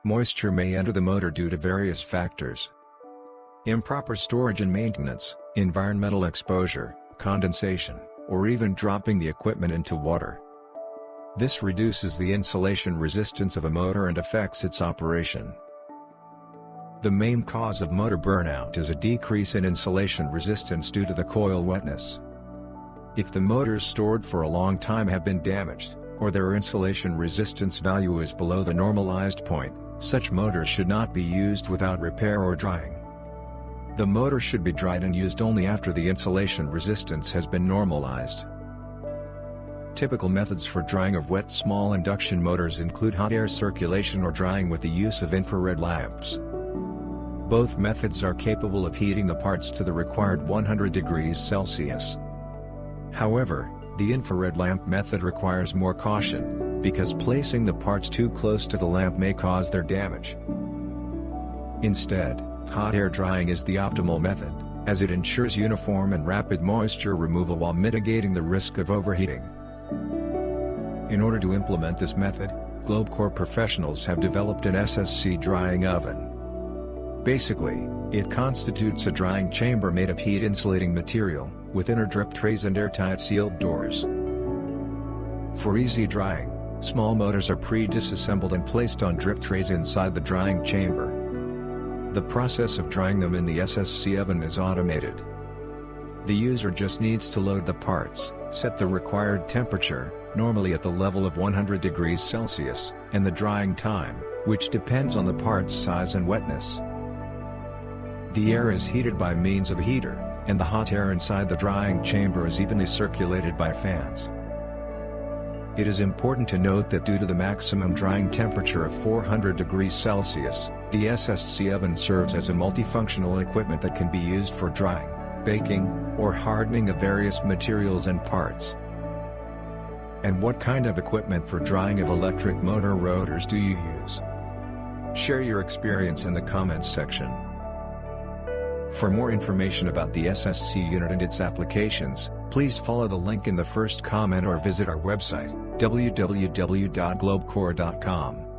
Moisture may enter the motor due to various factors: improper storage and maintenance, environmental exposure, condensation, or even dropping the equipment into water. This reduces the insulation resistance of a motor and affects its operation. The main cause of motor burnout is a decrease in insulation resistance due to the coil wetness. If the motors stored for a long time have been damaged, or their insulation resistance value is below the normalized point, such motors should not be used without repair or drying. The motor should be dried and used only after the insulation resistance has been normalized. Typical methods for drying of wet small induction motors include hot air circulation or drying with the use of infrared lamps. Both methods are capable of heating the parts to the required 100 degrees Celsius. However, the infrared lamp method requires more caution, because placing the parts too close to the lamp may cause their damage. Instead, hot air drying is the optimal method, as it ensures uniform and rapid moisture removal while mitigating the risk of overheating. In order to implement this method, GlobeCore professionals have developed an SSC drying oven. Basically, it constitutes a drying chamber made of heat-insulating material, with inner drip trays and airtight sealed doors. For easy drying, small motors are pre-disassembled and placed on drip trays inside the drying chamber. The process of drying them in the SSC oven is automated. The user just needs to load the parts, set the required temperature, normally at the level of 100 degrees Celsius, and the drying time, which depends on the part's size and wetness. The air is heated by means of a heater, and the hot air inside the drying chamber is evenly circulated by fans. It is important to note that due to the maximum drying temperature of 400 degrees Celsius, the SSC oven serves as a multifunctional equipment that can be used for drying, baking, or hardening of various materials and parts. And what kind of equipment for drying of electric motor rotors do you use? Share your experience in the comments section. For more information about the SSC unit and its applications, please follow the link in the first comment or visit our website, www.globecore.com.